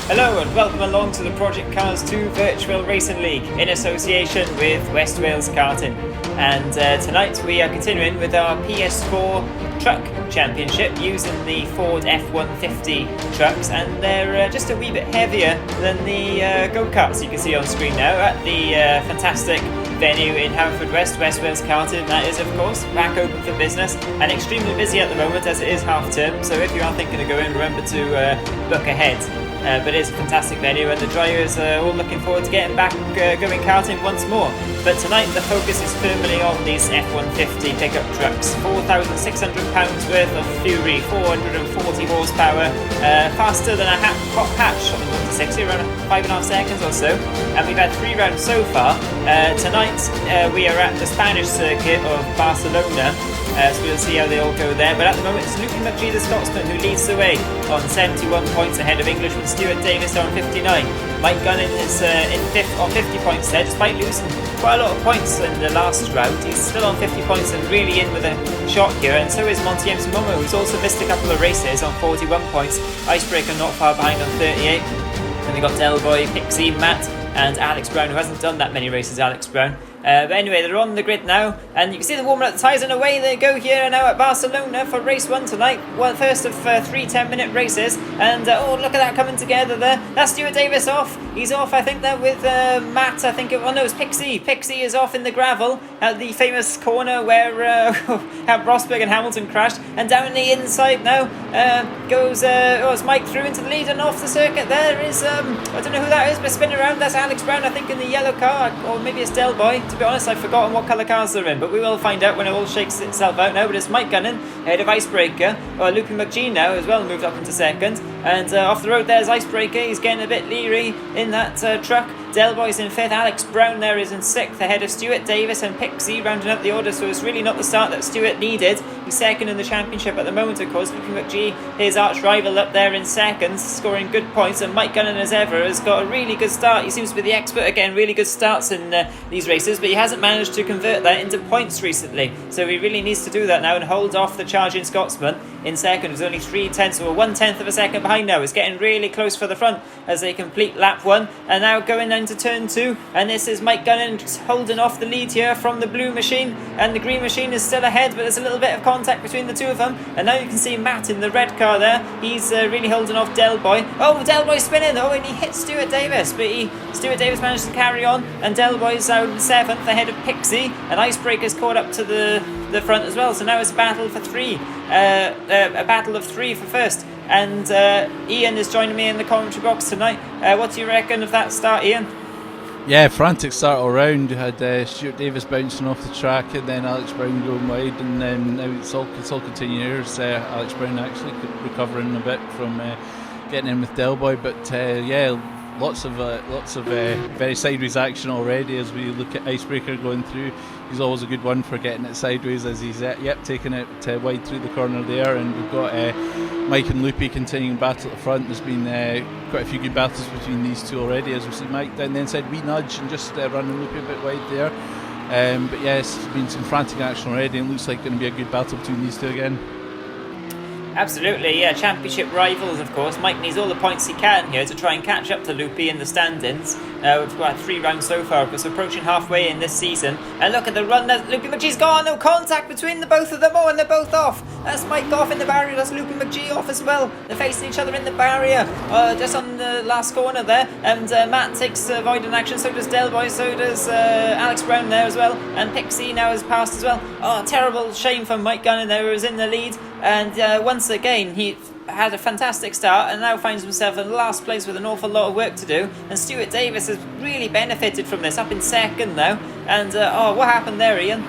Hello and welcome along to the Project Cars 2 Virtual Racing League in association with West Wales Karting. And tonight we are continuing with our PS4 Truck Championship using the Ford F-150 trucks, and they're just a wee bit heavier than the go-karts you can see on screen now at the fantastic venue in Haverfordwest, West Wales Karting. That is, of course, back open for business and extremely busy at the moment as it is half term, so if you are thinking of going, remember to book ahead. But it is a fantastic venue and the drivers are all looking forward to getting back going karting once more. But tonight the focus is firmly on these F-150 pickup trucks. £4,600 worth of fury, 440 horsepower, faster than a hot hatch on the 160, around 5.5 seconds or so. And we've had 3 rounds so far. Tonight we are at the Spanish circuit of Barcelona. So we'll see how they all go there. But at the moment it's Lupin McGee, the Scotsman, who leads the way on 71 points ahead of Englishman Stuart Davis on 59. Mike Gunnin is in 5th on 50 points there, despite losing quite a lot of points in the last round. He's still on 50 points and really in with a shot here. And so is Monty M. Momo, who's also missed a couple of races on 41 points. Icebreaker not far behind on 38. And we got Delboy, Pixie, Matt, and Alex Brown, who hasn't done that many races, Alex Brown. But anyway, they're on the grid now, and you can see them warming up the tyres, and away they go here now at Barcelona for race 1 tonight. Well, first of 3 10-minute races, and oh, look at that coming together there. That's Stuart Davis off. He's off, I think, there with Matt. I think it's Pixie. Pixie is off in the gravel at the famous corner where Rosberg and Hamilton crashed. And down the inside now goes it's Mike through into the lead, and off the circuit there is I don't know who that is, but spinning around. That's Alex Brown, I think, in the yellow car, or maybe it's Delboy. To be honest, I've forgotten what colour cars they're in, but we will find out when it all shakes itself out now. But it's Mike Gunnin ahead of Icebreaker. Lupin McGee now as well moved up into second, and off the road there's Icebreaker. He's getting a bit leery in that truck. Delboy's in 5th, Alex Brown there is in 6th ahead of Stuart Davis and Pixie rounding up the order, so it's really not the start that Stuart needed. He's second in the championship at the moment, of course. Lupin McGee, his arch rival, up there in second, scoring good points, and Mike Gunnin, as ever, has got a really good start. He seems to be the expert at getting really good starts in these races, but he hasn't managed to convert that into points recently, so he really needs to do that now and hold off the charging Scotsman in second. It's only 3/10 or 1/10 of a second behind now. It's getting really close for the front as they complete lap 1, and now going down to turn 2, and this is Mike Gunnin just holding off the lead here from the blue machine, and the green machine is still ahead, but there's a little bit of contact between the two of them. And now you can see Matt in the red car there. He's really holding off Delboy. Oh, Delboy's spinning, and he hits Stuart Davis, but Stuart Davis managed to carry on, and Delboy's out in 7th ahead of Pixie, and Icebreaker's caught up to the front as well. So now it's a battle for 3, a battle of 3 for first. And Ian is joining me in the commentary box tonight. What do you reckon of that start, Ian? Yeah, frantic start all round. You had Stuart Davis bouncing off the track, and then Alex Brown going wide, and then now it's all continues. Alex Brown actually recovering a bit from getting in with Delboy, but lots of very sideways action already as we look at Icebreaker going through. He's always a good one for getting it sideways as he's taking it wide through the corner there, and we've got Mike and Loopy continuing battle at the front. There's been quite a few good battles between these two already, as we see Mike down the inside, wee nudge and just running Loopy a bit wide there. But yes, there's been some frantic action already, and it looks like going to be a good battle between these two again. Absolutely, yeah, championship rivals, of course. Mike needs all the points he can here to try and catch up to Loopy in the standings. We've got 3 rounds so far, because we're approaching halfway in this season. And look at the run that Loopy McGee's gone. No contact between the both of them. Oh, and they're both off. That's Mike off in the barrier. That's Loopy McGee off as well. They're facing each other in the barrier, just on the last corner there. And Matt takes void in action. So does Delboy. So does Alex Brown there as well. And Pixie now has passed as well. Oh, terrible shame for Mike Gunnin there, who was in the lead. And once again, he had a fantastic start and now finds himself in last place with an awful lot of work to do. And Stuart Davis has really benefited from this, up in second now. And what happened there, Ian?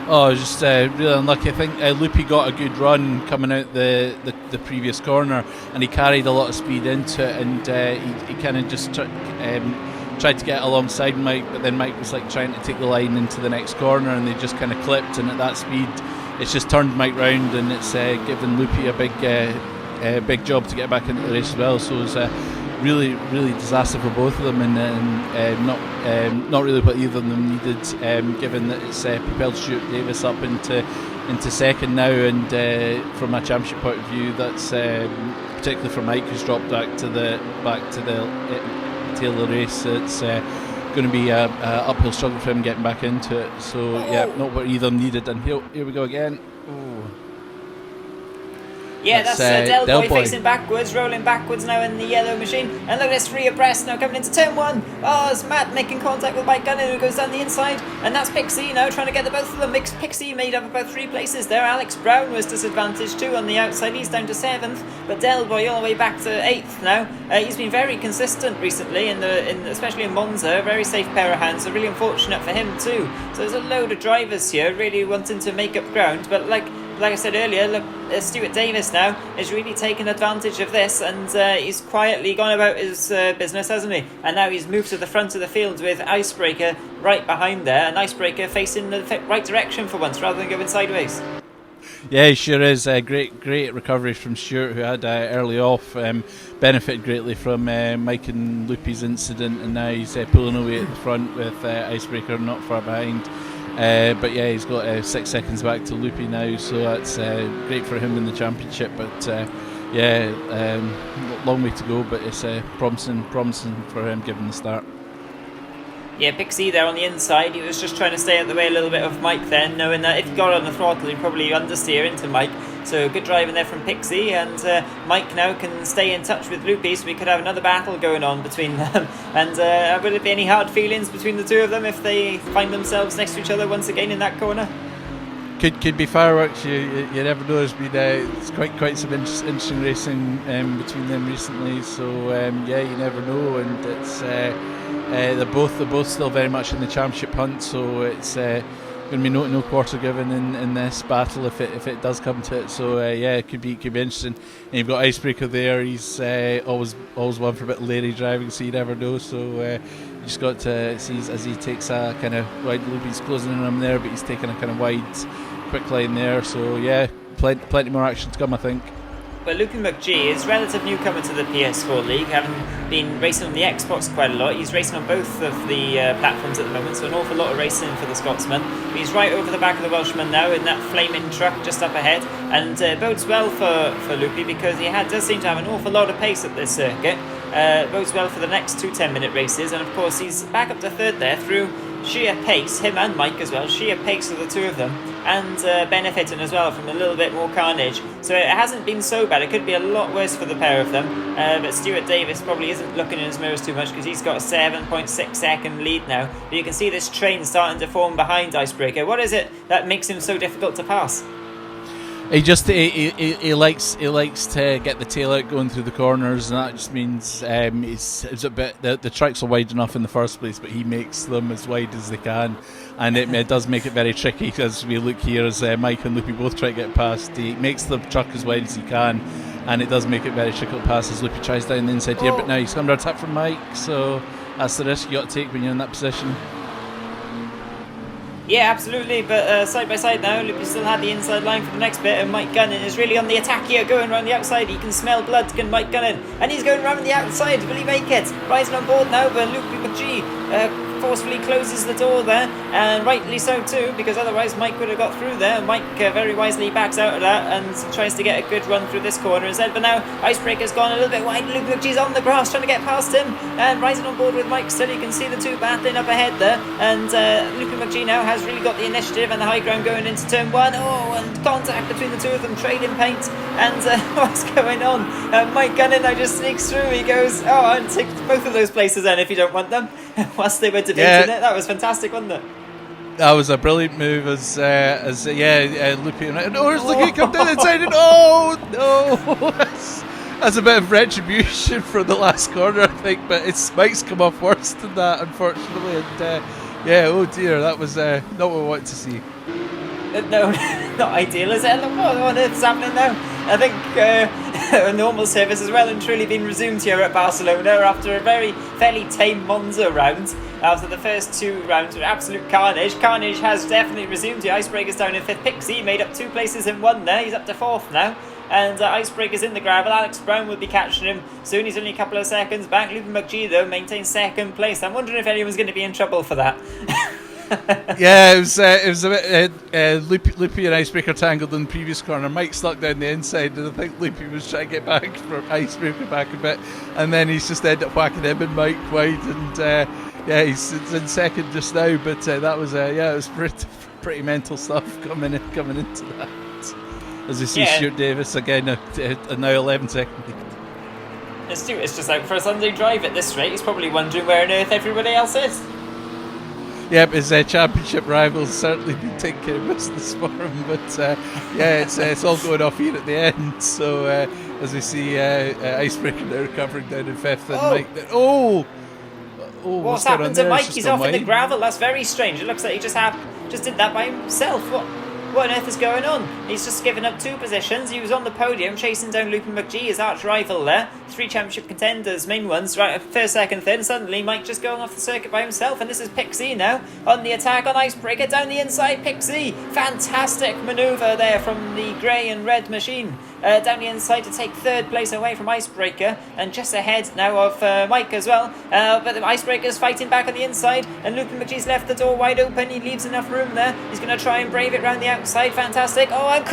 Oh, just really unlucky. I think Loopy got a good run coming out the previous corner, and he carried a lot of speed into it, and he kind of just tried to get alongside Mike, but then Mike was like trying to take the line into the next corner, and they just kind of clipped, and at that speed it's just turned Mike round, and it's given Loopy a big job to get back into the race as well. So it was really disaster for both of them, and not really what either of them needed, given that it's propelled Stuart Davis up into into second now, and from a championship point of view, that's particularly for Mike, who's dropped back to the tail of the race. It's going to be a uphill struggle for him getting back into it. So not what either needed. And here we go again. Ooh. Yeah, that's Del Boy facing backwards, rolling backwards now in the yellow machine. And look at this, 3 abreast now coming into turn 1. Oh, it's Matt making contact with Mike Gunning, who goes down the inside. And that's Pixie now trying to get the both of them. Pixie made up about 3 places there. Alex Brown was disadvantaged too on the outside. He's down to 7th. But Del Boy all the way back to 8th now. He's been very consistent recently, especially in Monza. A very safe pair of hands, so really unfortunate for him too. So there's a load of drivers here really wanting to make up ground. But like I said earlier, look, Stuart Davis now is really taking advantage of this, and he's quietly gone about his business, hasn't he? And now he's moved to the front of the field with Icebreaker right behind there, and Icebreaker facing the right direction for once rather than going sideways. Yeah, he sure is. Great recovery from Stuart, who had early off benefited greatly from Mike and Loopy's incident, and now he's pulling away at the front with Icebreaker not far behind. But yeah, he's got 6 seconds back to Loopy now, so that's great for him in the championship. But long way to go, but it's promising for him given the start. Yeah, Pixie there on the inside. He was just trying to stay out the way a little bit of Mike then, knowing that if he got on the throttle, he'd probably understeer into Mike. So good driving there from Pixie, and Mike now can stay in touch with Loopy, so we could have another battle going on between them. And will there be any hard feelings between the two of them if they find themselves next to each other once again in that corner? Could be fireworks. You never know. There's been it's quite some interesting racing between them recently. So you never know, and it's they're both still very much in the championship hunt. So it's going to be no quarter given in this battle if it does come to it. So it could be interesting. And you've got Icebreaker there. He's always one for a bit of lady driving, so you never know. So you just got to see as he takes a kind of wide loop. He's closing in on him there, but he's taking a kind of wide, quick line there. So plenty more action to come, I think. Well, Loopy McGee is a relative newcomer to the PS4 League, having been racing on the Xbox quite a lot. He's racing on both of the platforms at the moment, so an awful lot of racing for the Scotsman. He's right over the back of the Welshman now in that flaming truck just up ahead, and bodes well for Loopy because he does seem to have an awful lot of pace at this circuit. Bodes well for the next 2 10-minute races, and of course he's back up to 3rd there through sheer pace, him and Mike as well, sheer pace of the two of them, and benefiting as well from a little bit more carnage. So it hasn't been so bad. It could be a lot worse for the pair of them, but Stuart Davis probably isn't looking in his mirrors too much because he's got a 7.6 second lead now. But you can see this train starting to form behind Icebreaker. What is it that makes him so difficult to pass? He likes to get the tail out going through the corners, and that just means it's a bit the tracks are wide enough in the first place, but he makes them as wide as they can, and it does make it very tricky as we look here as Mike and Loopy both try to get past. He makes the truck as wide as he can, and it does make it very difficult to pass as Loopy tries down the inside here. But now he's under attack from Mike, so that's the risk you got to take when you're in that position. Yeah, absolutely, but side by side now, Loopy still had the inside line for the next bit, and Mike Gunning is really on the attack here, going around the outside. He can smell blood, can Mike Gunning, and he's going around the outside. Will he make it? Rising on board now, but Loopy McGee forcefully closes the door there, and rightly so too, because otherwise Mike would have got through there. Mike very wisely backs out of that and tries to get a good run through this corner instead, but now Icebreaker's gone a little bit wide. Loopy McGee's on the grass trying to get past him, and rising on board with Mike still. You can see the two battling up ahead there, and Loopy McGee now has really got the initiative and the high ground going into turn 1. And contact between the two of them, trading paint, and what's going on? Mike Gunning now just sneaks through. He goes, and take both of those places then if you don't want them. Whilst they were debating it, that was fantastic, wasn't it? That was a brilliant move as Loopy and looking come down the inside, and no, that's a bit of retribution for the last corner, I think, but Mike's come off worse than that, unfortunately, and oh dear, that was not what we wanted to see. No, not ideal, is it? What on earth is happening now? I think a normal service has well and truly been resumed here at Barcelona after a fairly tame Monza round. After the first 2 rounds with absolute carnage. Carnage has definitely resumed here. Icebreaker's down in 5th. Pixie made up 2 places in 1 there. He's up to 4th now. And Icebreaker's in the gravel. Alex Brown will be catching him soon. He's only a couple of seconds back. Loopy McGee, though, maintains 2nd place. I'm wondering if anyone's going to be in trouble for that. Yeah, it was a bit Loopy and Icebreaker tangled in the previous corner. Mike stuck down the inside, and I think Loopy was trying to get back for Icebreaker back a bit, and then he's just ended up whacking him and Mike wide, and he's in second just now. But that was it was pretty mental stuff coming into that. As we see Stuart Davis again, now 11 second lead. Stuart's just out for a Sunday drive at this rate. He's probably wondering where on earth everybody else is. Yep, his championship rivals certainly been taking care of business for him, but it's all going off here at the end. So as we see Icebreaker now recovering down in fifth, and Mike. What's happened to Mike? He's off in the gravel. That's very strange. It looks like he just did that by himself. What on earth is going on? He's just given up 2 positions. He was on the podium chasing down Loopy McGee, his arch rival there. 3 championship contenders, main ones, right, first, second, third. And suddenly Mike just going off the circuit by himself. And this is Pixie now on the attack on Icebreaker down the inside. Pixie, fantastic manoeuvre there from the grey and red machine. Down the inside to take 3rd place away from Icebreaker, and just ahead now of Mike as well. But the Icebreaker's fighting back on the inside, and Loopy McGee's left the door wide open. He leaves enough room there. He's going to try and brave it round the outside. Fantastic. Oh, and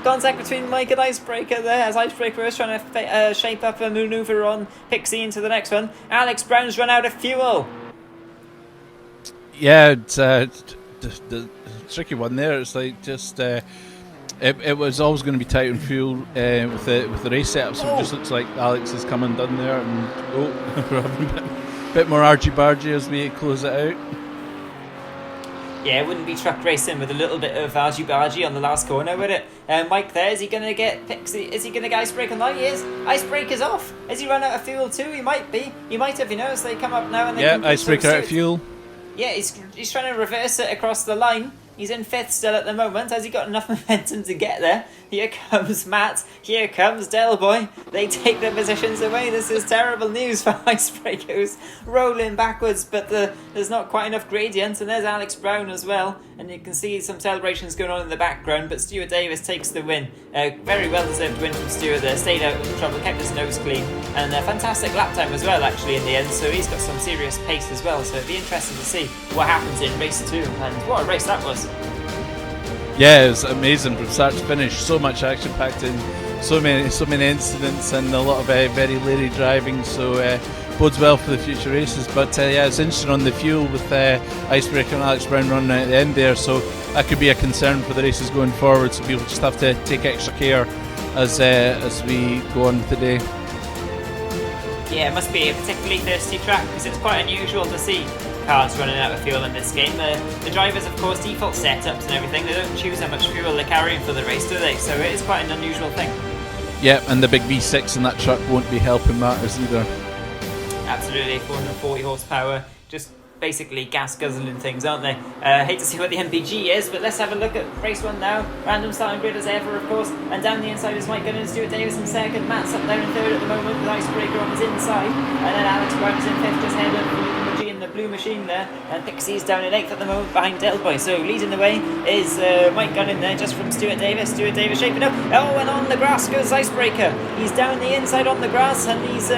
contact between Mike and Icebreaker there, as Icebreaker is trying to shape up a manoeuvre on Pixie into the next one. Alex Brown's run out of fuel. Yeah, it's the tricky one there. It's like just. It was always going to be tight on fuel with the race setup, so it just looks like Alex has come undone there, and we're having a bit more argy-bargy as we close it out. Yeah, it wouldn't be truck racing with a little bit of argy-bargy on the last corner, would it? Mike there, is he going to get Pixie? Is he going to get Icebreaker on? He is. Icebreaker's off. Has he run out of fuel too? He might be. He might have, as they come up now and then. Yeah, Icebreaker out of fuel. Yeah, he's trying to reverse it across the line. He's in 5th still at the moment. Has he got enough momentum to get there? Here comes Matt. Here comes Del Boy. They take their positions away. This is terrible news for Icebreaker, who's rolling backwards, but there's not quite enough gradient. And there's Alex Brown as well. And you can see some celebrations going on in the background, but Stuart Davis takes the win. Very well-deserved win from Stuart there. Stayed out of trouble, kept his nose clean. And a fantastic lap time as well, actually, in the end. So he's got some serious pace as well. So it'd be interesting to see what happens in race 2. And what a race that was. Yeah, it was amazing from start to finish. So much action packed in, so many incidents, and a lot of very leery driving. So bodes well for the future races. But it's interesting on the fuel with Icebreaker and Alex Brown running out at the end there. So that could be a concern for the races going forward. So people just have to take extra care as we go on today. Yeah, it must be a particularly thirsty track because it's quite unusual to see cars running out of fuel in this game. The drivers, of course, default setups and everything, they don't choose how much fuel they're carrying for the race, do they? So it is quite an unusual thing. Yeah, and the big V6 in that truck won't be helping matters either. Absolutely, 440 horsepower, just basically gas guzzling things, aren't they? Hate to see what the MPG is, but let's have a look at race 1 now. Random starting grid as ever, of course, and down the inside is Mike Gunn and Stuart Davis in 2nd. Matt's up there in 3rd at the moment with Icebreaker on his inside, and then Alex Brown is in 5th, just ahead of in the blue machine there, and Pixie's down in 8th at the moment behind Del Boy. So leading the way is Mike Gunn in there just from Stuart Davis. Stuart Davis shaping up. Oh, and on the grass goes Icebreaker. He's down the inside on the grass, and he's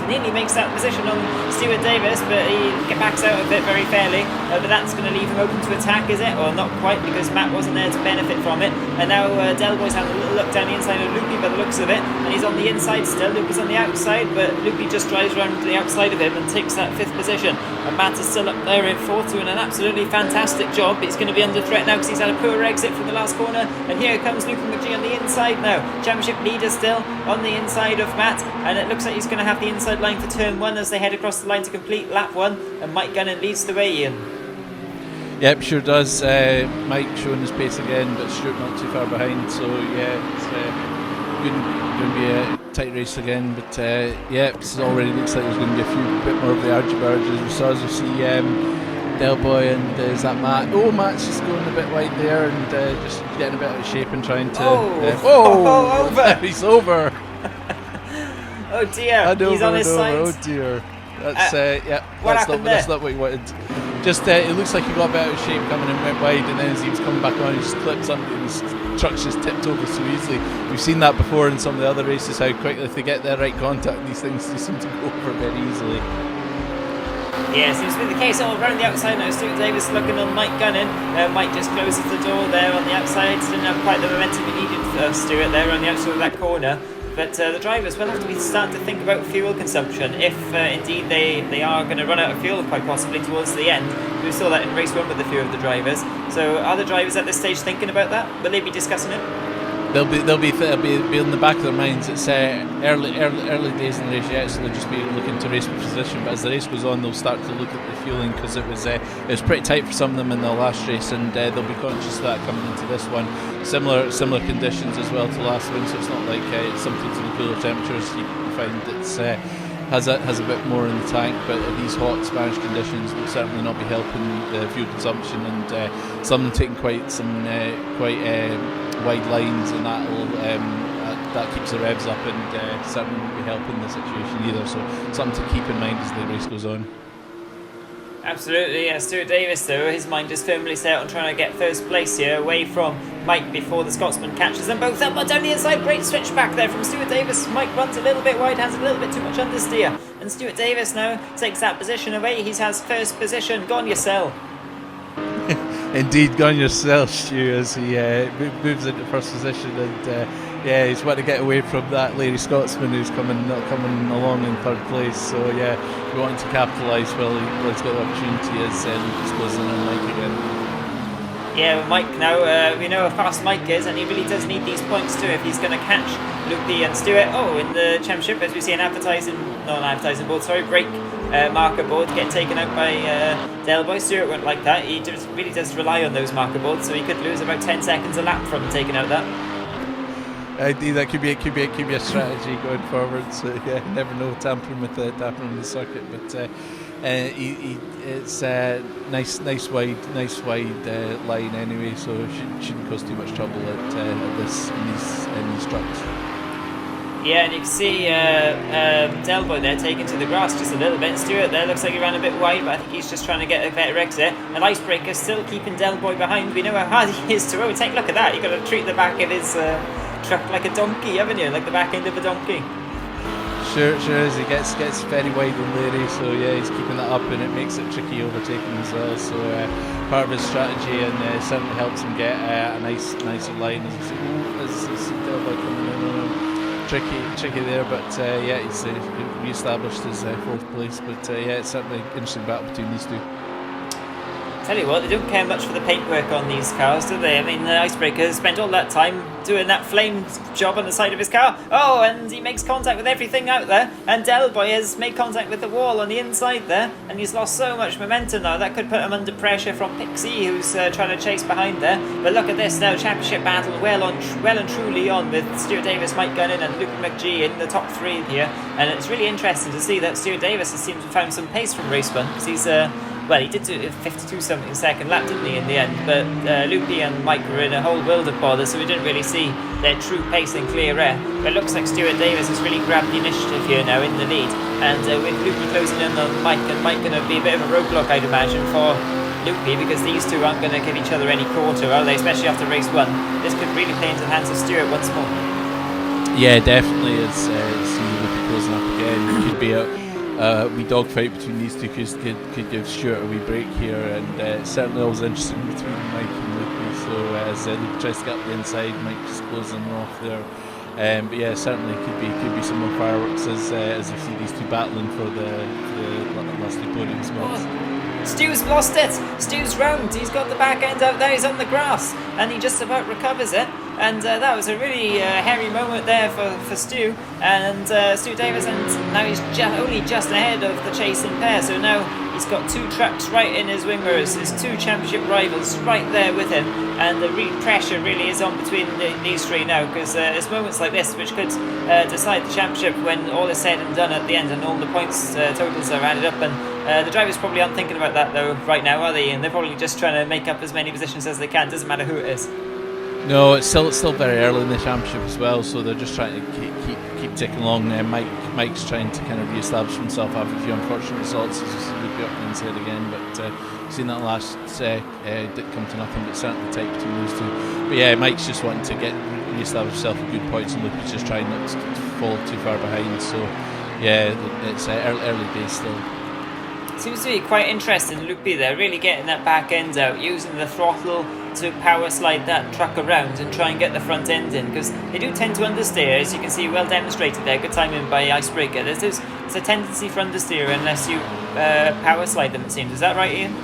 nearly makes that position on Stuart Davis, but he backs out of it very fairly. But that's going to leave him open to attack, is it? Or not quite, because Matt wasn't there to benefit from it. And now Del Boy's having a little look down the inside of Loopy by the looks of it, and he's on the inside still. Loopy's on the outside, but Loopy just drives around to the outside of him and takes that 5th position. And Matt is still up there in 4th, doing an absolutely fantastic job. He's going to be under threat now because he's had a poor exit from the last corner. And here comes Loopy McGee on the inside now. Championship leader still on the inside of Matt. And it looks like he's going to have the inside line for turn 1 as they head across the line to complete lap 1. And Mike Gunnan leads the way, Ian. Yep, sure does. Mike showing his pace again, but Stuart not too far behind. So yeah, it's going to be a tight race again. But it already looks like there's going to be a bit more of the argy-bargy as we saw. As we see Del Boy and is that Matt? Oh, Matt's just going a bit wide there and just getting a bit out of shape and trying to. Over! He's over. Oh dear! He's on his side. Oh dear! That's that's not what he wanted. Just it looks like he got a bit out of shape coming and went wide, and then as he was coming back on, he just clipped something and his truck's just tipped over so easily. We've seen that before in some of the other races, how quickly if they get their right contact, these things they seem to go over very easily. Yeah, seems to be the case all around the outside now. Stuart Davis looking on Mike Gunning. Mike just closes the door there on the outside. Didn't have quite the momentum he needed for Stuart there on the outside of that corner. But the drivers will have to be starting to think about fuel consumption if indeed they are going to run out of fuel quite possibly towards the end. We saw that in race 1 with a few of the drivers. So are the drivers at this stage thinking about that? Will they be discussing it? They'll be in the back of their minds. It's early days in the race yet, so they'll just be looking to race position. But as the race goes on, they'll start to look at the fueling because it was pretty tight for some of them in the last race, and they'll be conscious of that coming into this one. Similar conditions as well to last one, so it's not like something to the cooler temperatures. You find it's has a bit more in the tank, but these hot Spanish conditions will certainly not be helping the fuel consumption, and some of them taking quite wide lines, and that keeps the revs up, and certainly won't be helping the situation either. So something to keep in mind as the race goes on. Absolutely, yeah. Stuart Davis, though, his mind is firmly set on trying to get first place here, away from Mike before the Scotsman catches them both up. But down the inside, great switch back there from Stuart Davis. Mike runs a little bit wide, has a little bit too much understeer, and Stuart Davis now takes that position away. He has first position. Go on yourself. Indeed, gone yourself, Stu, as he moves into first position, and he's wanting to get away from that lady Scotsman who's coming along in third place. So we wanted to capitalise while he's got the opportunity as Lucas goes in on Mike again. Yeah, Mike now, we know how fast Mike is, and he really does need these points too if he's going to catch Loopy and Stuart. In the championship, as we see an brake marker board get taken out by Del Boy. Stuart won't like that. He really does rely on those marker boards, so he could lose about 10 seconds a lap from taking out that. That could be a strategy going forward. So never know, tampering with the circuit, but it's nice wide line anyway, so it shouldn't cause too much trouble at this in these trucks. Yeah, and you can see Del Boy there taken to the grass just a little bit. Stuart there looks like he ran a bit wide, but I think he's just trying to get a better exit. And Icebreaker still keeping Del Boy behind. We know how hard he is to overtake. Look at that, you've got to treat the back of his truck like a donkey, haven't you? Like the back end of a donkey. Sure is. He gets very wide and leery, so he's keeping that up, and it makes it tricky overtaking as well. So part of his strategy, and certainly helps him get a nicer line. As you see Del Boy coming in. Tricky there, but he's re-established his fourth place. But it's certainly an interesting battle between these two. Tell you what, they don't care much for the paintwork on these cars, do they? I mean, the Icebreaker spent all that time doing that flame job on the side of his car. And he makes contact with everything out there. And Del Boy has made contact with the wall on the inside there, and he's lost so much momentum now. That could put him under pressure from Pixie, who's trying to chase behind there. But look at this now, championship battle well and truly on, with Stuart Davis, Mike Gunning, and Luke McGee in the top three here. And it's really interesting to see that Stuart Davis has seemed to have found some pace from race 1, because he's he did do 52-something second lap, didn't he, in the end? But Loopy and Mike were in a whole world of bother, so we didn't really see their true pace in clear air. But it looks like Stuart Davis has really grabbed the initiative here now in the lead. And with Loopy closing in on Mike, and Mike going to be a bit of a roadblock, I'd imagine, for Loopy, because these two aren't going to give each other any quarter, are they? Especially after race 1. This could really play into the hands of Stuart once more. Yeah, definitely. As Loopy closing up again, it could be a wee dogfight between these two, could give Stuart a wee break here, and it's certainly always interesting between Mike and Loopy. So as Loopy tries to get up the inside, Mike just closing off there. But certainly could be some more fireworks as you see these two battling for the last two podium spots. Stu's lost it. Stu's round. He's got the back end out there. He's on the grass, and he just about recovers it. And that was a really hairy moment there for Stu and Stu Davis, and now he's only just ahead of the chasing pair. So now he's got two trucks right in his wing mirrors, his two championship rivals right there with him, and the pressure really is on between these three now, because there's moments like this which could decide the championship when all is said and done at the end, and all the points totals are added up. And the drivers probably aren't thinking about that though right now, are they? And they're probably just trying to make up as many positions as they can. Doesn't matter who it is. No, it's still very early in the championship as well, so they're just trying to keep ticking along. Mike's trying to kind of re-establish himself after a few unfortunate results, as you see Loopy up the inside again. But seeing that last did come to nothing, but certainly tight between those two. But Mike's just wanting to re-establish himself with good points, and Loopy's just trying not to fall too far behind. So it's early days still. Seems to be quite interesting, Loopy there, really getting that back end out, using the throttle to power slide that truck around and try and get the front end in, because they do tend to understeer, as you can see, well demonstrated there, good timing by Icebreaker. There's a tendency for understeer unless you power slide them, it seems. Is that right, Ian?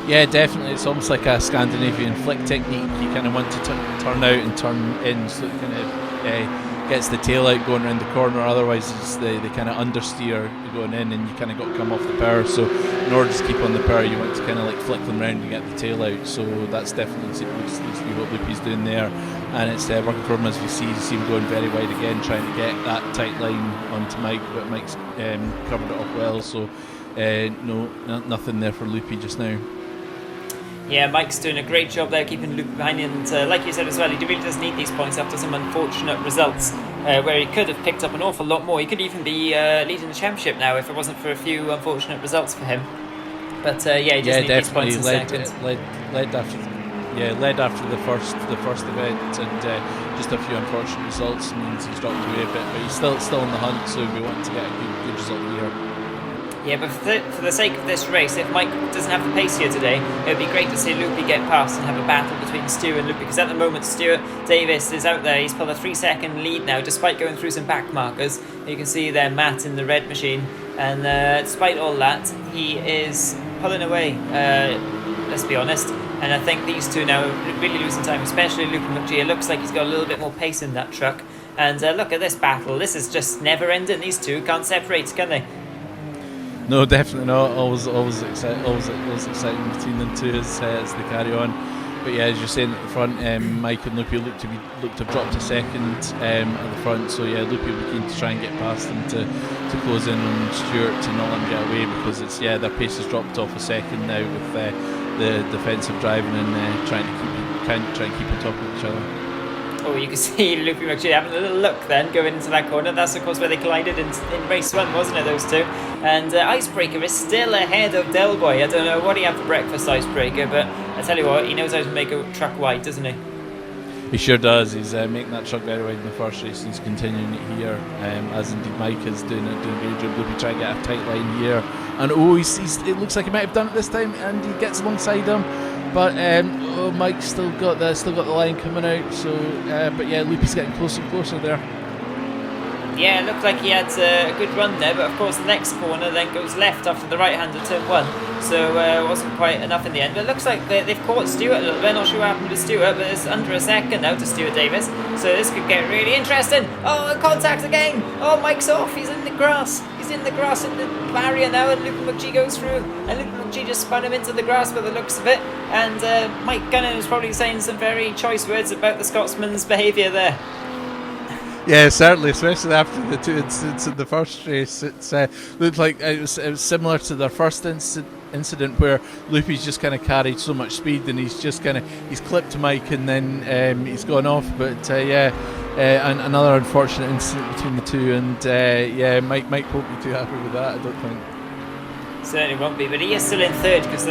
Yeah, definitely. It's almost like a Scandinavian flick technique. You kind of want to turn out and turn in, so it kind of gets the tail out going around the corner. Otherwise, they kind of understeer going in, and you kind of got to come off the power. So, in order to keep on the power, you want to kind of like flick them around and get the tail out. So that's definitely seems to be what Loopy's doing there, and it's working for him, as we see. You see him going very wide again, trying to get that tight line onto Mike, but Mike's covered it up well. So nothing there for Loopy just now. Yeah, Mike's doing a great job there, keeping Loopy behind, and like you said as well, he really does need these points after some unfortunate results where he could have picked up an awful lot more. He could even be leading the championship now if it wasn't for a few unfortunate results for him. But he just needs these points in second. Led after the first event, and just a few unfortunate results means he's dropped away a bit, but he's still in the hunt, so we want to get a good result here. Yeah, but for the sake of this race, if Mike doesn't have the pace here today, it would be great to see Loopy get past and have a battle between Stu and Loopy, because at the moment Stuart Davis is out there. He's pulled a 3-second lead now, despite going through some back markers. You can see there Matt in the red machine, and despite all that, he is pulling away, let's be honest. And I think these two now are really losing time, especially Loopy McGee. It looks like he's got a little bit more pace in that truck. And look at this battle. This is just never ending. These two can't separate, can they? No, definitely not. Always exciting between them two as they carry on. But yeah, as you're saying at the front, Mike and Loopy look to have dropped a second at the front. So yeah, Loopy will be keen to try and get past them to close in on Stuart to not let him get away, because their pace has dropped off a second now with the defensive driving and trying to keep on top of each other. Oh, you can see Loopy McGee having a little look then going into that corner. That's of course where they collided in race 1, wasn't it, those two? And Icebreaker is still ahead of Del Boy. I don't know what he had for breakfast, Icebreaker, but I tell you what, he knows how to make a truck wide, doesn't he? He sure does. He's making that truck very wide in the first race, and he's continuing it here, as indeed Mike is doing a great job. Loopy trying to get a tight line here, and it looks like he might have done it this time, and he gets alongside him. But Mike's still got the line coming out. So, but yeah, Loopy's getting closer and closer there. Yeah, it looked like he had a good run there, but of course the next corner then goes left after the right-hander turn 1, so it wasn't quite enough in the end. But it looks like they've caught Stuart a little bit. Not sure what happened to Stuart, but it's under a second now to Stuart Davis, so this could get really interesting. Oh, contact again. Oh, Mike's off. He's in the grass. He's in the grass in the barrier now, and Loopy McGee goes through, and Loopy McGee just spun him into the grass by the looks of it. And Mike Gunnan is probably saying some very choice words about the Scotsman's behaviour there. Yeah, certainly, especially after the two incidents in the first race. It looked like it was similar to their first incident where Loopy's just kind of carried so much speed, and he's clipped Mike, and then he's gone off. But and another unfortunate incident between the two, and Mike won't be too happy with that, I don't think. Certainly won't be, but he is still in third, because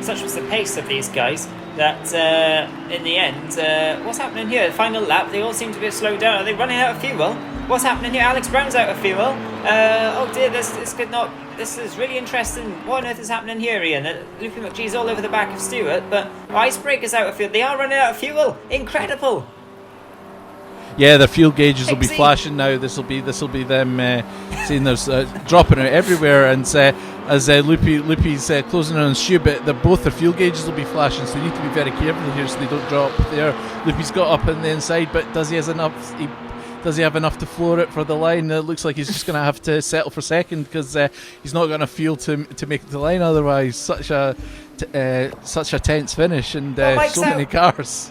such was the pace of these guys that in the end, what's happening here? The final lap, they all seem to be slowed down. Are they running out of fuel? What's happening here? Alex Brown's out of fuel. Oh dear, this is really interesting. What on earth is happening here, Ian? Loopy McGee's all over the back of Stuart, but Icebreaker's out of fuel. They are running out of fuel. Incredible. Yeah, the fuel gauges will be flashing now. This will be them seeing there's dropping out everywhere, and as Loopy's closing in on Stu, but both their fuel gauges will be flashing, so we need to be very careful here so they don't drop there. Loopy's got up on the inside, but does he have enough to floor it for the line? It looks like he's just going to have to settle for second, because he's not got enough fuel to make the line otherwise. Such a tense finish, and so many cars.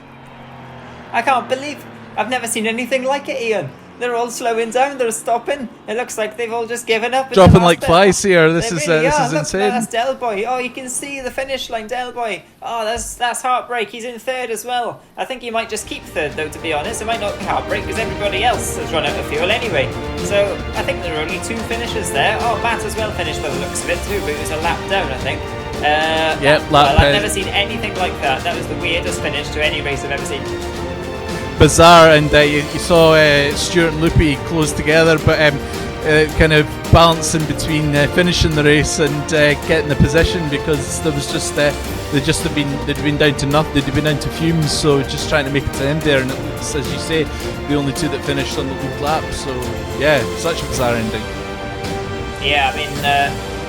I can't believe I've never seen anything like it, Ian. They're all slowing down, they're stopping. It looks like they've all just given up. Dropping like flies here. This is look, insane. That's Del Boy. Oh, you can see the finish line, Del Boy. Oh, that's heartbreak. He's in third as well. I think he might just keep third, though, to be honest. It might not be heartbreak, because everybody else has run out of fuel anyway. So I think there are only 2 finishes there. Oh, Matt as well finished by the looks of it too, but it was a lap down, I think. I've never seen anything like that. That was the weirdest finish to any race I've ever seen. Bizarre, and you saw Stuart and Loopy close together, but kind of balancing between finishing the race and getting the position, because there was just they'd been down to nothing, they'd been down to fumes, so just trying to make it to the end there, and it was, as you say, the only two that finished on the lead lap. So yeah, such a bizarre ending. Yeah, I mean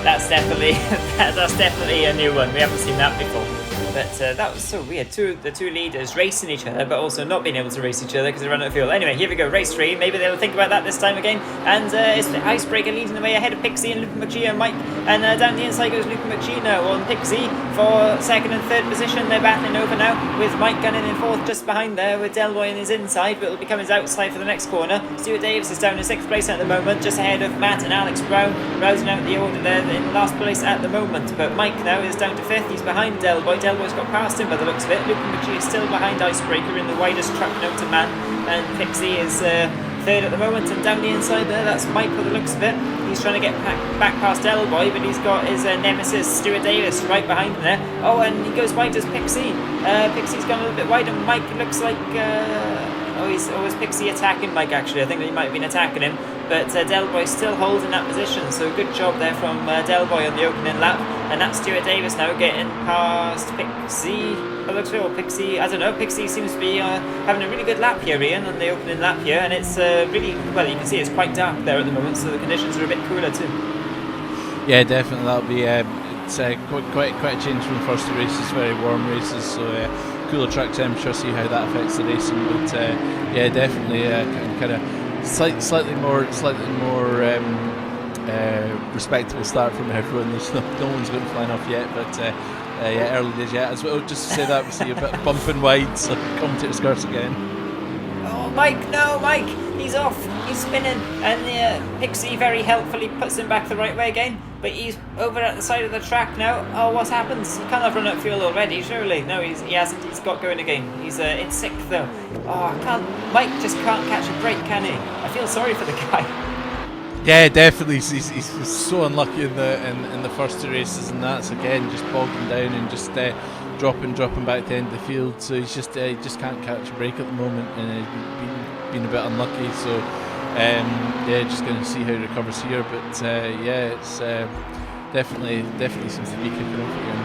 that's definitely a new one. We haven't seen that before. But that was so weird. The two leaders racing each other, but also not being able to race each other because they run out of fuel. Anyway, here we go, race 3. Maybe they'll think about that this time again. And it's the Icebreaker leading the way ahead of Pixie and Luca McGee and Mike. And down the inside goes Luca McGee now on Pixie for second and third position. They're battling over now with Mike gunning in fourth just behind there with Delboy in his inside, but it'll become his outside for the next corner. Stuart Davis is down in 6th place at the moment, just ahead of Matt and Alex Brown, rousing out the order there in last place at the moment. But Mike now is down to 5th. He's behind Delboy. Delboy's got past him by the looks of it. Luca McGee is still behind Icebreaker in the widest truck known to man, and Pixie is third at the moment, and down the inside there, that's Mike by the looks of it. He's trying to get back past Delboy, but he's got his nemesis Stuart Davis right behind him there. Oh, and he goes wide as Pixie. Pixie's gone a little bit wide, and Mike looks like is Pixie attacking Mike? Actually, I think that he might have been attacking him, but Delboy's still holding that position, so good job there from Delboy on the opening lap. And that's Stuart Davis now getting past Pixie. Pixie, I don't know, Pixie seems to be having a really good lap here, Ian, on the opening lap here, and it's really, well, you can see it's quite dark there at the moment, so the conditions are a bit cooler too. Yeah, definitely, that'll be it's quite a change from the first two races, very warm races, so cooler track temperature, see how that affects the racing, but yeah, definitely kind of slightly more respectable start from everyone. There's no one's going flying off yet, but yeah, early days yet. As well, just to say that we see a bit of bumping wide, so commentator skirts again. Oh, Mike, he's off, he's spinning, and Pixie very helpfully puts him back the right way again, but he's over at the side of the track now. Oh, what happens? He can't have run out of fuel already, surely. No, he hasn't, he's got going again. He's in 6th though. Oh, Mike just can't catch a break, can he? I feel sorry for the guy. Yeah, definitely. He's so unlucky in the first two races, and that's again just bogging down and just dropping back to the end of the field. So he just can't catch a break at the moment, and he's been a bit unlucky. So yeah, just going to see how he recovers here. But yeah, it's definitely seems to be kicking off again.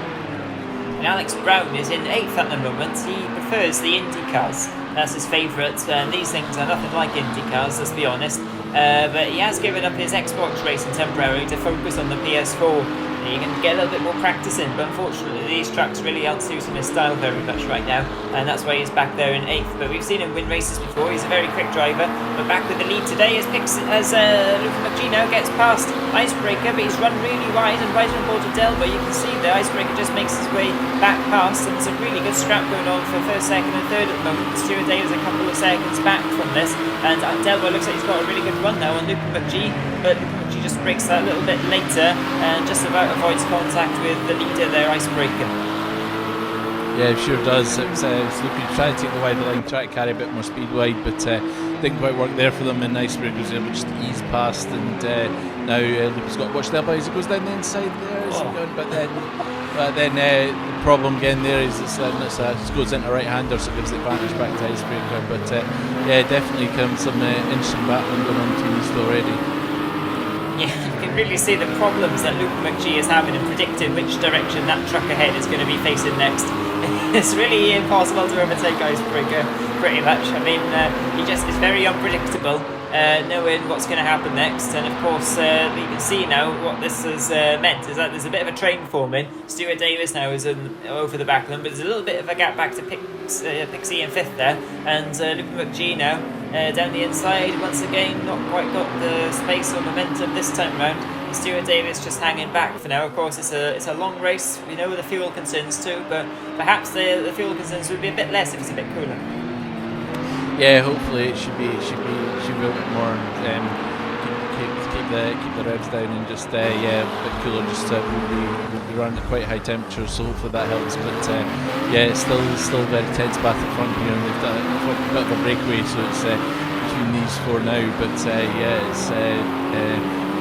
And Alex Brown is in 8th at the moment. He prefers the Indy cars. That's his favourite, and these things are nothing like Indy cars, let's be honest. But he has given up his Xbox racing temporarily to focus on the PS4. You can get a little bit more practice in, but unfortunately these tracks really aren't suiting his style very much right now, and that's why he's back there in 8th. But we've seen him win races before. He's a very quick driver, but back with the lead today as Luca McGee now gets past Icebreaker, but he's run really wide and right on board to Delboy. You can see the Icebreaker just makes his way back past, and there's a really good scrap going on for first, second and third at the moment. Stuart Davis a couple of seconds back from this, and Delboy looks like he's got a really good run now on Luca McGee, but Luca McGee just breaks that a little bit later and just about avoids contact with the leader there, Icebreaker. Yeah, it sure does. It was looking to try to take the wider line, try to carry a bit more speed wide, but didn't quite work there for them, and Icebreaker was able to just ease past, and now Luca's got to watch there as he goes down the inside there, but then the problem again there is it goes into right-hander, so it gives the advantage back to Icebreaker, but yeah, definitely some interesting battling going on between these two already. Yeah, you can really see the problems that Luca McGee is having in predicting which direction that truck ahead is going to be facing next. It's really impossible to overtake Icebreaker, pretty much. I mean, he just is very unpredictable, knowing what's going to happen next. And of course, you can see now what this has meant is that there's a bit of a train forming. Stuart Davis now is over the back of them, but there's a little bit of a gap back to Pixie in 5th there, and Luca McGee now down the inside once again, not quite got the space or momentum this time round. Stuart Davis just hanging back for now. Of course, it's a long race. We know the fuel concerns too, but perhaps the fuel concerns would be a bit less if it's a bit cooler. Yeah, hopefully it should be a bit more. Keep the revs down and just a bit cooler. Just we'll be running at quite high temperatures, so hopefully that helps. But yeah, it's still very tense back at front here, and they've got a bit of a breakaway, so it's between these four now. But yeah, it's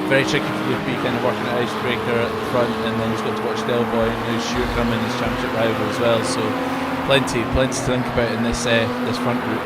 very tricky for Luke, kind of working at Icebreaker at the front, and then he's got to watch Delboy and now Stuart coming as championship rival as well. So plenty to think about in this front group.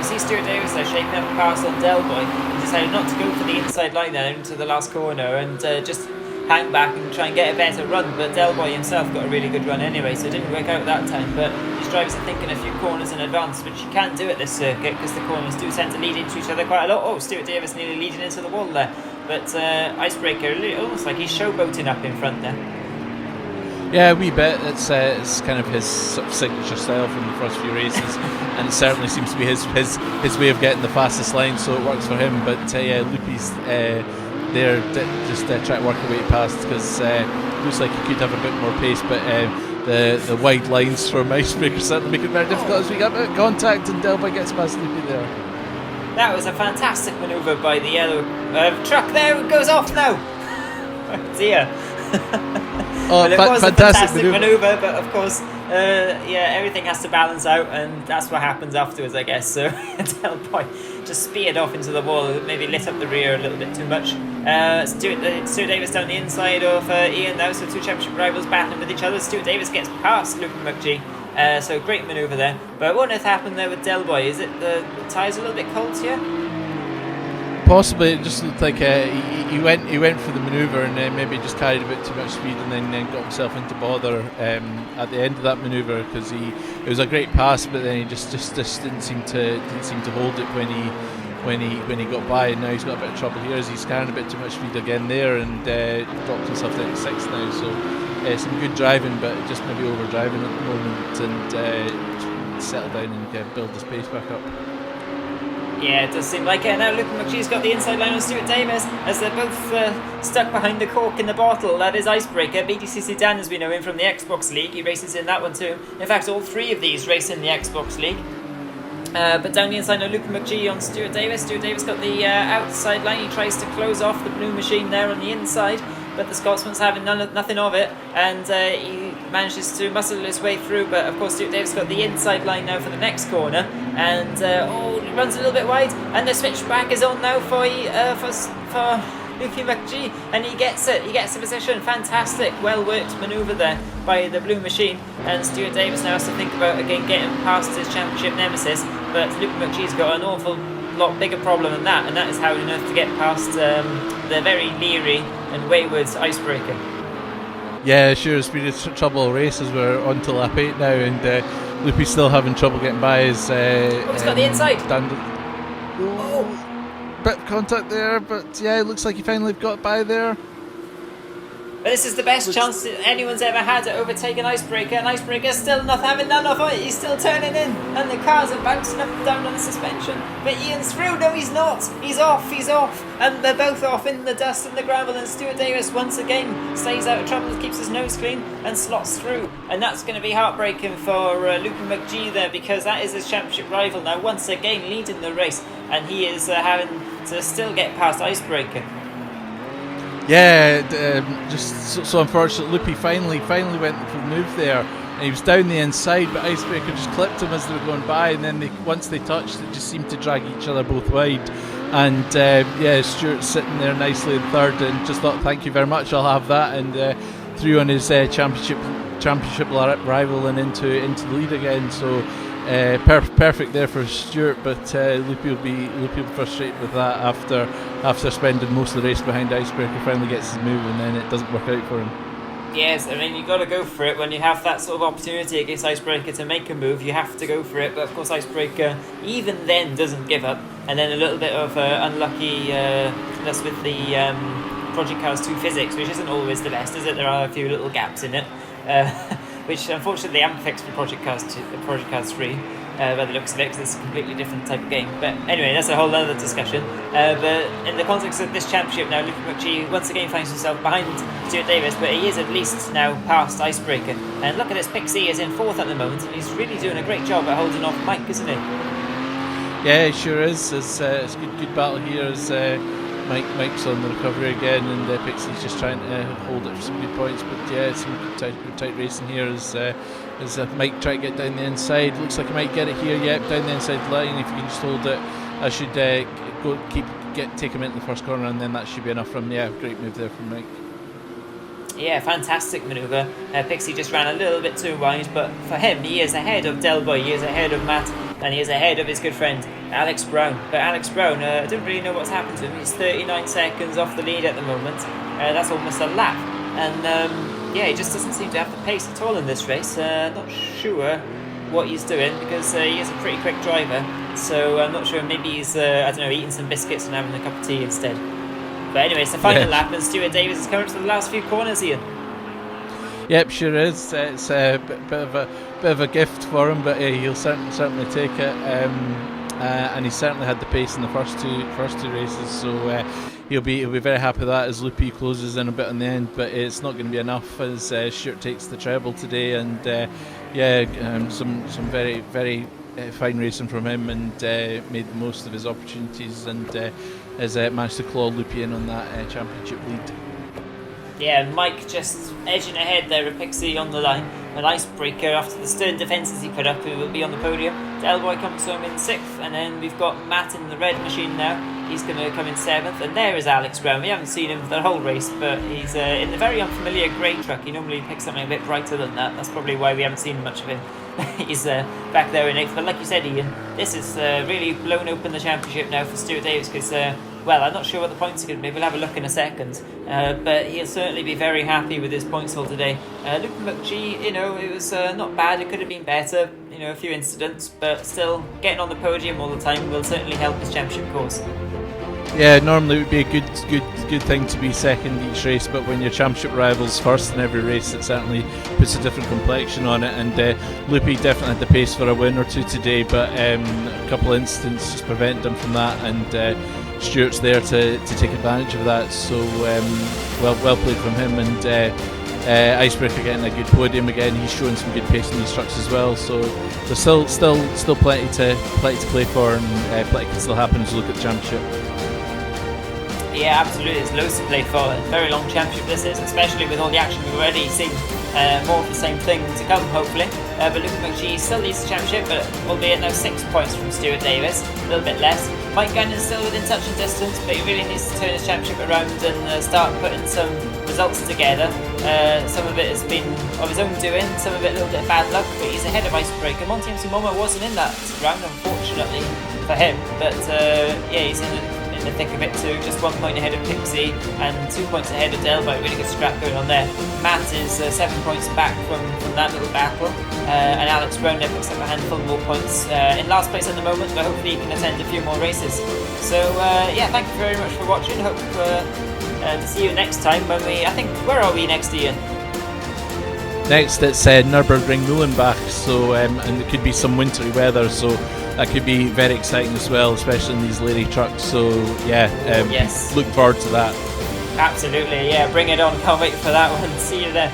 see Stuart Davis there shaping up a pass on Del Boy. He decided not to go for the inside line there into the last corner and just hang back and try and get a better run, but Del Boy himself got a really good run anyway, so it didn't work out that time. But these drivers are thinking a few corners in advance, which you can't do at this circuit because the corners do tend to lead into each other quite a lot. Oh, Stuart Davis nearly leading into the wall there, but Icebreaker almost like he's showboating up in front there. Yeah, a wee bit. It's kind of his sort of signature style from the first few races, and it certainly seems to be his way of getting the fastest line, so it works for him. But yeah, Loopy's there just trying to work a way past because looks like he could have a bit more pace, but the wide lines from Icebreaker certainly make it very difficult as we get a bit of contact and Del Boy gets past Loopy there. That was a fantastic manoeuvre by the yellow truck there. It goes off now. Oh dear. Well, it was a fantastic manoeuvre, but of course, everything has to balance out, and that's what happens afterwards, I guess. So Del Boy just speared off into the wall, maybe lit up the rear a little bit too much. Stuart Davis down the inside of Ian now, so two championship rivals battling with each other. Stuart Davis gets past Luke McGee, so great manoeuvre there. But what has happened there with Del Boy? Is it the tyres a little bit cold here? Possibly, it just looked like he went for the manoeuvre and then maybe just carried a bit too much speed and then got himself into bother at the end of that manoeuvre because it was a great pass, but then he just didn't seem to hold it when he got by, and now he's got a bit of trouble here as he's carrying a bit too much speed again there and dropped himself down to 6th now. So some good driving, but just maybe over driving at the moment and settle down and build his pace back up. Yeah, it does seem like it. Now Luke McGee's got the inside line on Stuart Davis as they're both stuck behind the cork in the bottle. That is Icebreaker. BTC Sedan, as we know him from the Xbox League, he races in that one too. In fact, all three of these race in the Xbox League. But down the inside now, Luke McGee on Stuart Davis. Stuart Davis got the outside line. He tries to close off the blue machine there on the inside, but the Scotsman's having nothing of it, and he manages to muscle his way through. But of course, Stuart Davis got the inside line now for the next corner, and he runs a little bit wide, and the switchback is on now for Luke McGee, and he gets it. He gets the position. Fantastic, well worked manoeuvre there by the blue machine. And Stuart Davis now has to think about again getting past his championship nemesis. But Luke McGee's got an awful lot bigger problem than that, and that is how on earth to get past the very leery and wayward Icebreaker. Yeah, sure, it's been a trouble race as we're on to lap 8 now, and Loopy's still having trouble getting by his. He's got the inside. Bit of contact there, but yeah, it looks like he finally got by there. But this is the best chance that anyone's ever had at overtaking Icebreaker, and Icebreaker's still not having none of it. He's still turning in, and the cars are bouncing up and down on the suspension. But Ian's through. No, he's not. He's off. And they're both off in the dust and the gravel, and Stuart Davis once again stays out of trouble, keeps his nose clean, and slots through. And that's going to be heartbreaking for Luke McGee there, because that is his championship rival now, once again leading the race, and he is having to still get past Icebreaker. Yeah, just so unfortunate. Loopy finally went for the move there, and he was down the inside, but Icebreaker just clipped him as they were going by, and then once they touched, it just seemed to drag each other both wide. And Stuart sitting there nicely in third, and just thought, thank you very much, I'll have that, and threw on his championship rival and into the lead again. So perfect there for Stuart, but Loopy will be frustrated with that after spending most of the race behind Icebreaker. Finally gets his move, and then it doesn't work out for him. Yes, I mean, you've got to go for it when you have that sort of opportunity against Icebreaker to make a move. You have to go for it, but of course Icebreaker even then doesn't give up, and then a little bit of unluckiness with the Project Cars 2 physics, which isn't always the best, is it? There are a few little gaps in it, which unfortunately they haven't fixed for Project Cars 3. By the looks of it, because it's a completely different type of game. But anyway, that's a whole other discussion. But in the context of this championship now, Luke McGee once again finds himself behind Stuart Davis, but he is at least now past Icebreaker. And look at this, Pixie is in 4th at the moment, and he's really doing a great job at holding off Mike, isn't he? Yeah, he sure is. It's a good battle here as Mike's on the recovery again, and Pixie's just trying to hold it for some good points. But yeah, it's some tight racing here as Mike try to get down the inside. Looks like he might get it here. Yep, down the inside line. If you can just hold it, I should take him into the first corner, and then that should be enough from him. Yeah, great move there from Mike. Yeah, fantastic manoeuvre. Pixie just ran a little bit too wide, but for him, he is ahead of Del Boy, he is ahead of Matt, and he is ahead of his good friend Alex Brown. But Alex Brown, I don't really know what's happened to him. He's 39 seconds off the lead at the moment. That's almost a lap. And yeah, he just doesn't seem to have the pace at all in this race. Not sure what he's doing because he is a pretty quick driver. So I'm not sure, maybe he's, I don't know, eating some biscuits and having a cup of tea instead. But anyway, it's the final lap, and Stuart Davis is coming up to the last few corners, Ian. Yep, sure is. It's a bit of a gift for him, but he'll certainly take it. And he certainly had the pace in the first two races, so he'll be very happy with that as Loopy closes in a bit on the end. But it's not going to be enough as Stuart takes the treble today, and some very fine racing from him, and made the most of his opportunities, and has managed to claw Loopy in on that championship lead. Yeah, Mike just edging ahead there with Pixie on the line. An icebreaker after the stern defences he put up, who will be on the podium. Del Boy comes home in 6th, and then we've got Matt in the red machine now. He's going to come in 7th, and there is Alex Brown. We haven't seen him for the whole race, but he's in the very unfamiliar grey truck. He normally picks something a bit brighter than that. That's probably why we haven't seen much of him. He's back there in 8th, but like you said, Ian, this has really blown open the championship now for Stuart Davis, because well, I'm not sure what the points are going to be. We'll have a look in a second. But he'll certainly be very happy with his points haul today. Luke McGee, it was not bad. It could have been better. A few incidents, but still getting on the podium all the time will certainly help his championship cause. Yeah, normally it would be a good thing to be second each race, but when your championship rival's first in every race, it certainly puts a different complexion on it. And Loopy definitely had the pace for a win or two today, but a couple of incidents just prevented him from that, and Stuart's there to take advantage of that. So well played from him, and Icebreaker getting a good podium again. He's showing some good pace in these trucks as well. So there's still plenty to play for, and plenty can still happen as we look at the championship. Yeah, absolutely. There's loads to play for. A very long championship this is, especially with all the action we've already seen. More of the same thing to come, hopefully. But Luke McGee still leads the championship, but albeit now 6 points from Stuart Davis, a little bit less. Mike Gunnan's still within touch and distance, but he really needs to turn his championship around and start putting some results together. Some of it has been of his own doing, some of it a little bit of bad luck, but he's ahead of Icebreaker. Monty Momo wasn't in that round, unfortunately, for him, but he's in the thick of it too, just 1 point ahead of Pixie and 2 points ahead of Del Boy. Really good scrap going on there. Matt is 7 points back from that little battle, and Alex Brown there picks up a handful more points in last place at the moment, but hopefully he can attend a few more races. So thank you very much for watching. Hope to see you next time when where are we next, Ian? Next it's Nürburgring Mühlenbach, so and it could be some wintry weather, so that could be very exciting as well, especially in these lady trucks. So yes, look forward to that. Absolutely, yeah, bring it on. Can't wait for that one. See you there.